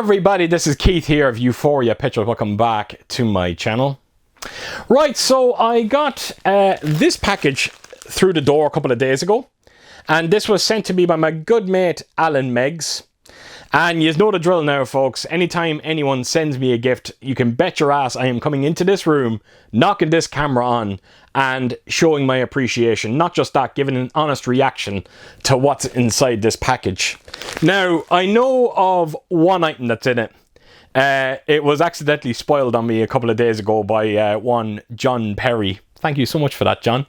everybody, this is Keith here of Euphoria Pictures. Welcome back to my channel. Right, so I got this package through the door a couple of days ago, and this was sent to me by my good mate Alan Meggs. And you know the drill now, folks. Anytime anyone sends me a gift, you can bet your ass I am coming into this room, knocking this camera on, and showing my appreciation. Not just that, giving an honest reaction to what's inside this package. Now, I know of one item that's in it. It was accidentally spoiled on me a couple of days ago by one John Perry. Thank you so much for that, John.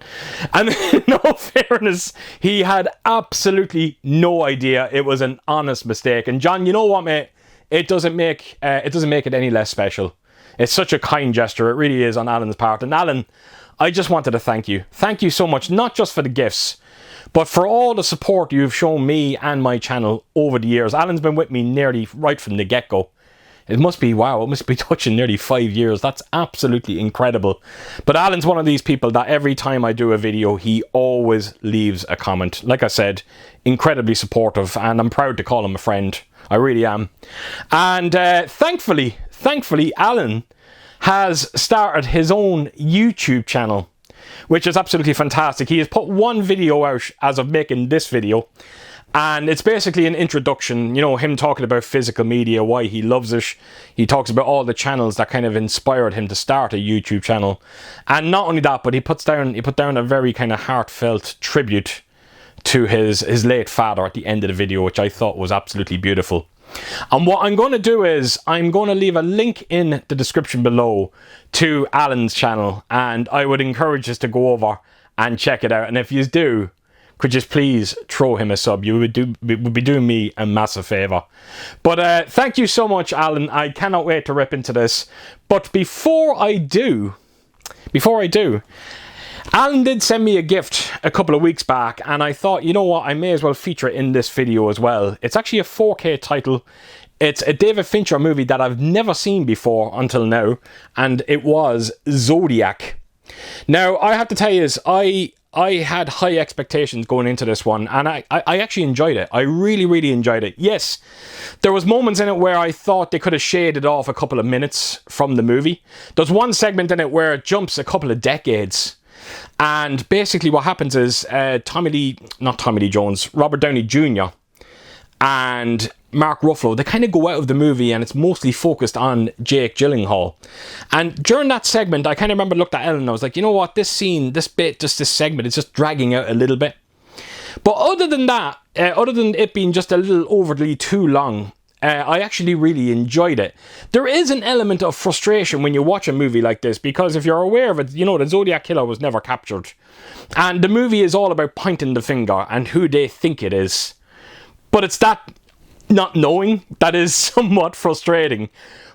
And in all fairness, he had absolutely no idea. It was an honest mistake. And John, you know what, mate? It doesn't make it any less special. It's such a kind gesture. It really is on Alan's part. And Alan, I just wanted to thank you. Thank you so much, not just for the gifts, but for all the support you've shown me and my channel over the years. Alan's been with me nearly right from the get-go. It must be, wow, it must be touching nearly 5 years. That's absolutely incredible. But Alan's one of these people that every time I do a video, he always leaves a comment. Like I said, incredibly supportive, and I'm proud to call him a friend. I really am. And thankfully, Alan has started his own YouTube channel, which is absolutely fantastic. He has put one video out as of making this video. And it's basically an introduction, you know, him talking about physical media, why he loves it. He talks about all the channels that kind of inspired him to start a YouTube channel. And not only that, but he put down a very kind of heartfelt tribute to his late father at the end of the video, which I thought was absolutely beautiful. And what I'm going to do is, I'm going to leave a link in the description below to Alan's channel. And I would encourage us to go over and check it out. And if you do, could you please throw him a sub? You would be doing me a massive favour. But thank you so much, Alan. I cannot wait to rip into this. But before I do, Alan did send me a gift a couple of weeks back, and I thought, you know what, I may as well feature it in this video as well. It's actually a 4K title. It's a David Fincher movie that I've never seen before until now, and it was Zodiac. Now, I have to tell you this, I had high expectations going into this one, and I actually enjoyed it. I really enjoyed it. Yes, there was moments in it where I thought they could have shaded off a couple of minutes from the movie. There's one segment in it where it jumps a couple of decades, and basically what happens is Robert Downey Jr. and Mark Ruffalo, they kind of go out of the movie, and it's mostly focused on Jake Gyllenhaal. And during that segment, I kind of remember looked at Ellen and I was like, you know what, this scene, this bit, just this segment, it's just dragging out a little bit. But other than that, other than it being just a little overly too long, I actually really enjoyed it. There is an element of frustration when you watch a movie like this, because if you're aware of it, you know, the Zodiac Killer was never captured. And the movie is all about pointing the finger and who they think it is. But it's that not knowing that is somewhat frustrating.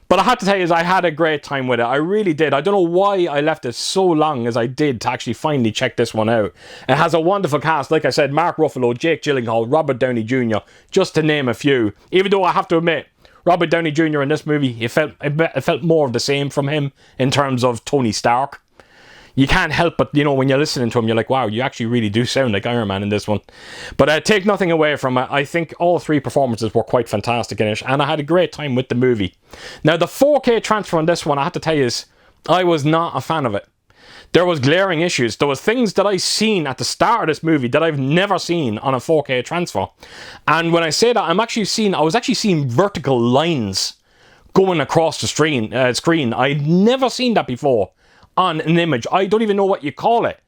But I have to tell you, I had a great time with it. I really did. I don't know why I left it so long as I did to actually finally check this one out. It has a wonderful cast. Like I said, Mark Ruffalo, Jake Gyllenhaal, Robert Downey Jr., just to name a few. Even though I have to admit, Robert Downey Jr. in this movie, it felt more of the same from him in terms of Tony Stark. You can't help but, you know, when you're listening to him, you're like, wow, you actually really do sound like Iron Man in this one. But take nothing away from it. I think all three performances were quite fantastic in it, and I had a great time with the movie. Now, the 4K transfer on this one, I have to tell you, I was not a fan of it. There was glaring issues. There was things that I seen at the start of this movie that I've never seen on a 4K transfer. And when I say that, I was actually seeing vertical lines going across the screen. I'd never seen that before on an image. I don't even know what you call it.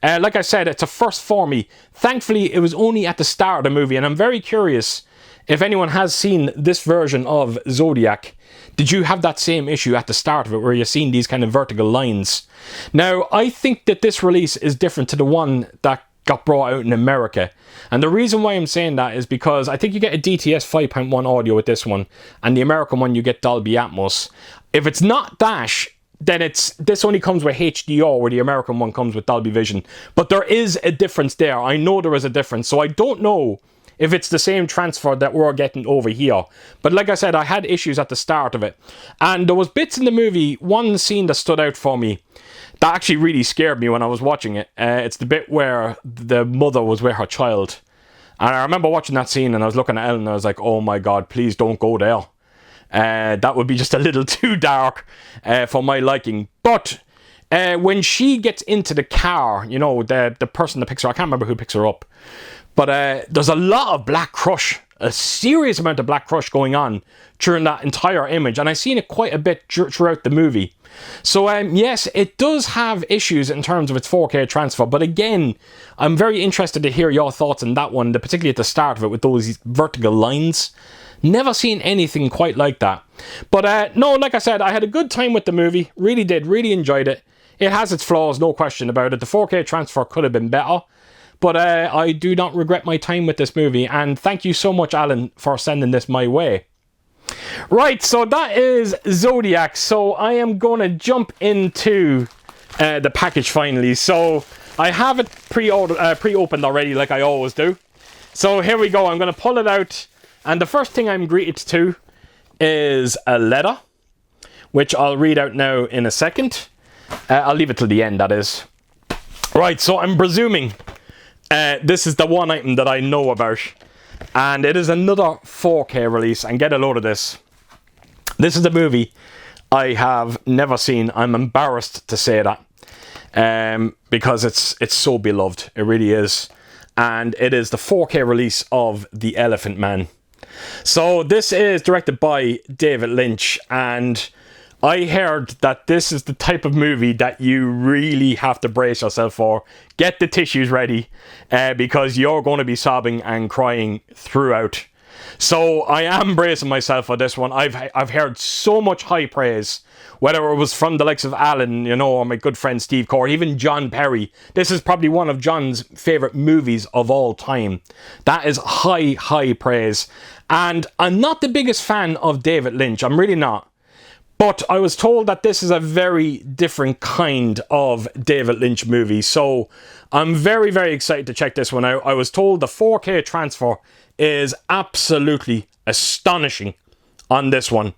Like I said, it's a first for me. Thankfully, it was only at the start of the movie, and I'm very curious if anyone has seen this version of Zodiac. Did you have that same issue at the start of it, where you're seeing these kind of vertical lines? Now, I think that this release is different to the one that got brought out in America. And the reason why I'm saying that is because I think you get a DTS 5.1 audio with this one, and the American one you get Dolby Atmos. If it's not that, then this only comes with HDR, where the American one comes with Dolby Vision. But there is a difference there. I know there is a difference. So I don't know if it's the same transfer that we're getting over here. But like I said, I had issues at the start of it. And there was bits in the movie, one scene that stood out for me, that actually really scared me when I was watching it. It's the bit where the mother was with her child. And I remember watching that scene, and I was looking at Ellen, and I was like, oh my God, please don't go there. That would be just a little too dark for my liking. But when she gets into the car, you know, the person that picks her, I can't remember who picks her up, but there's a lot of black crush, a serious amount of black crush going on during that entire image, and I've seen it quite a bit throughout the movie. So yes, it does have issues in terms of its 4K transfer, but again, I'm very interested to hear your thoughts on that one, particularly at the start of it with those vertical lines. Never seen anything quite like that. But no, like I said, I had a good time with the movie, really did, really enjoyed it. It has its flaws, no question about it. The 4K transfer could have been better. But I do not regret my time with this movie. And thank you so much, Alan, for sending this my way. Right, so that is Zodiac. So I am going to jump into the package finally. So I have it pre-opened already, like I always do. So here we go. I'm going to pull it out. And the first thing I'm greeted to is a letter, which I'll read out now in a second. I'll leave it till the end, that is. Right, so I'm presuming this is the one item that I know about. And it is another 4K release. And get a load of this. This is a movie I have never seen. I'm embarrassed to say that. Because it's so beloved. It really is. And it is the 4K release of The Elephant Man. So this is directed by David Lynch. And I heard that this is the type of movie that you really have to brace yourself for. Get the tissues ready, because you're going to be sobbing and crying throughout. So I am bracing myself for this one. I've heard so much high praise, whether it was from the likes of Alan, you know, or my good friend Steve Core, even John Perry. This is probably one of John's favourite movies of all time. That is high praise. And I'm not the biggest fan of David Lynch. I'm really not. But I was told that this is a very different kind of David Lynch movie. So I'm very, very excited to check this one out. I was told the 4K transfer is absolutely astonishing on this one.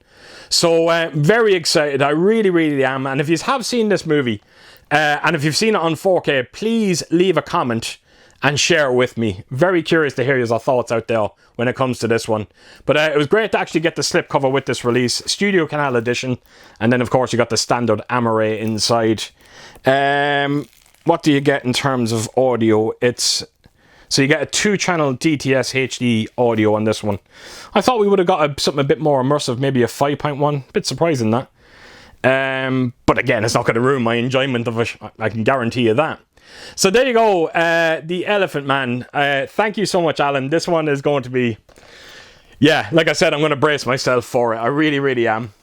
So very excited. I really, really am. And if you have seen this movie, and if you've seen it on 4K, please leave a comment and share with me. Very curious to hear your thoughts out there when it comes to this one. But it was great to actually get the slipcover with this release. Studio Canal edition. And then, of course, you got the standard Amaray inside. What do you get in terms of audio? So you get a 2-channel DTS HD audio on this one. I thought we would have got something a bit more immersive, maybe a 5.1. Bit surprising that. But again, it's not going to ruin my enjoyment of it. I can guarantee you that. So there you go, The Elephant Man. Thank you so much, Alan. This one is going to be... Yeah, like I said, I'm going to brace myself for it. I really, really am.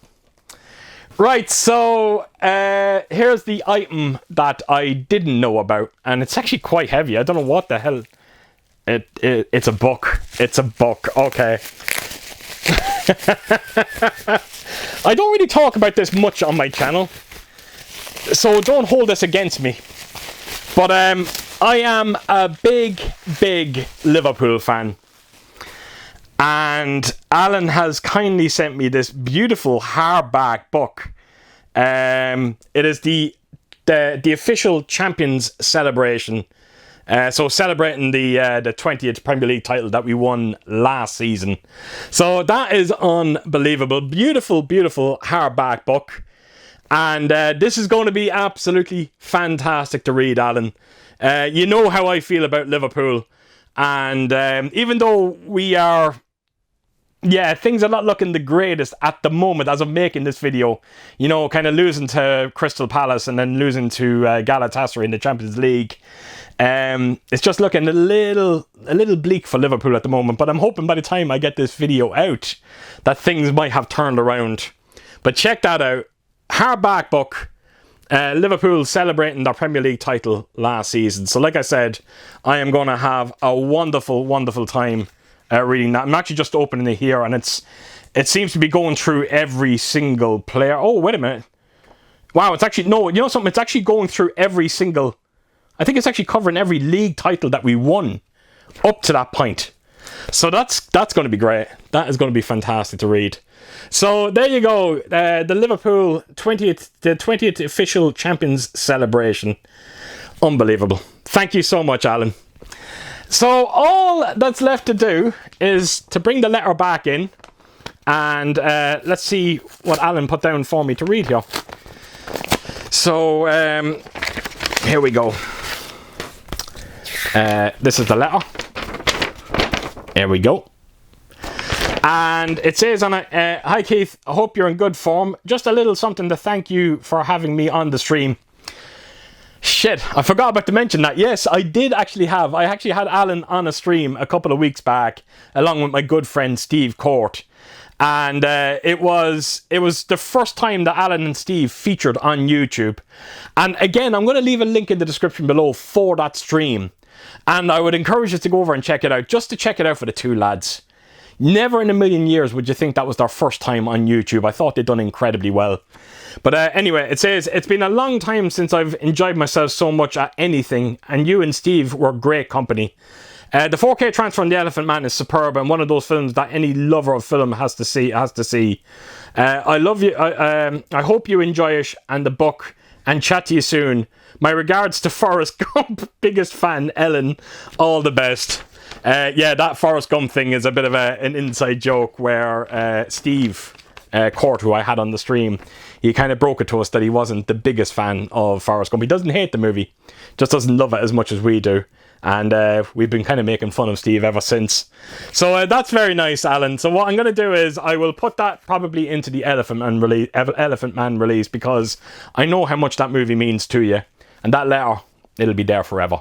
Right, so here's the item that I didn't know about. And it's actually quite heavy. I don't know what the hell... It's a book. It's a book. Okay. I don't really talk about this much on my channel. So don't hold this against me. But I am a big Liverpool fan. And Alan has kindly sent me this beautiful hardback book. It is the official Champions celebration. So celebrating the 20th Premier League title that we won last season. So that is unbelievable. Beautiful hardback book. And this is going to be absolutely fantastic to read, Alan. You know how I feel about Liverpool. And even though we are... Yeah, things are not looking the greatest at the moment as I'm making this video. You know, kind of losing to Crystal Palace and then losing to Galatasaray in the Champions League. It's just looking a little bleak for Liverpool at the moment. But I'm hoping by the time I get this video out that things might have turned around. But check that out. Hardback book. Liverpool celebrating their Premier League title last season. So like I said, I am going to have a wonderful time reading that. I'm actually just opening it here, and it seems to be going through every single player. Oh, wait a minute. Wow, it's actually... No, you know something? It's actually going through every single... I think it's actually covering every league title that we won up to that point. So that's going to be great. That is going to be fantastic to read. So there you go. The Liverpool 20th official Champions celebration. Unbelievable. Thank you so much, Alan. So all that's left to do is to bring the letter back in And let's see what Alan put down for me to read here. So, here we go. This is the letter. Here we go. And it says on it, "Hi Keith, I hope you're in good form. Just a little something to thank you for having me on the stream." Shit, I forgot about to mention that. Yes, I actually had Alan on a stream a couple of weeks back, along with my good friend Steve Court. And it was the first time that Alan and Steve featured on YouTube. And again, I'm going to leave a link in the description below for that stream. And I would encourage you to go over and check it out, just to check it out for the two lads. Never in a million years would you think that was their first time on YouTube. I thought they'd done incredibly well. But anyway, it says, "It's been a long time since I've enjoyed myself so much at anything, and you and Steve were great company. The 4K transfer on The Elephant Man is superb and one of those films that any lover of film has to see. I love you. I hope you enjoy it and the book, and chat to you soon. My regards to Forrest Gump. Biggest fan, Ellen. All the best." Yeah, that Forrest Gump thing is a bit of an inside joke where Steve Court, who I had on the stream, he kind of broke it to us that he wasn't the biggest fan of Forrest Gump. He doesn't hate the movie, just doesn't love it as much as we do. And we've been kind of making fun of Steve ever since. So that's very nice, Alan. So what I'm going to do is I will put that probably into the Elephant Man release, because I know how much that movie means to you. And that letter, it'll be there forever.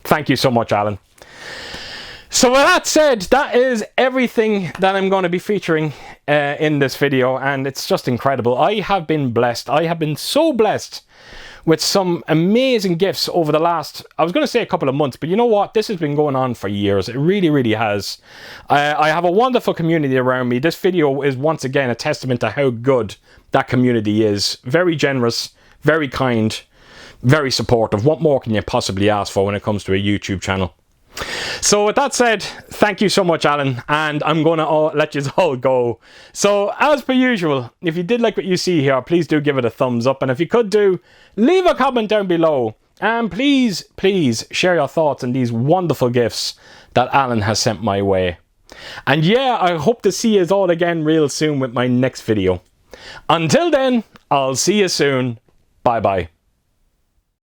Thank you so much, Alan. So with that said, that is everything that I'm going to be featuring in this video, and it's just incredible. I have been blessed. I have been so blessed with some amazing gifts over the last, I was going to say a couple of months, but you know what? This has been going on for years. It really, really has. I have a wonderful community around me. This video is once again a testament to how good that community is. Very generous, very kind, very supportive. What more can you possibly ask for when it comes to a YouTube channel? So with that said, thank you so much, Alan, and I'm going to let you all go. So as per usual, if you did like what you see here, please do give it a thumbs up, and if you could do, leave a comment down below, and please share your thoughts on these wonderful gifts that Alan has sent my way. And yeah, I hope to see you all again real soon with my next video. Until then, I'll see you soon. Bye bye.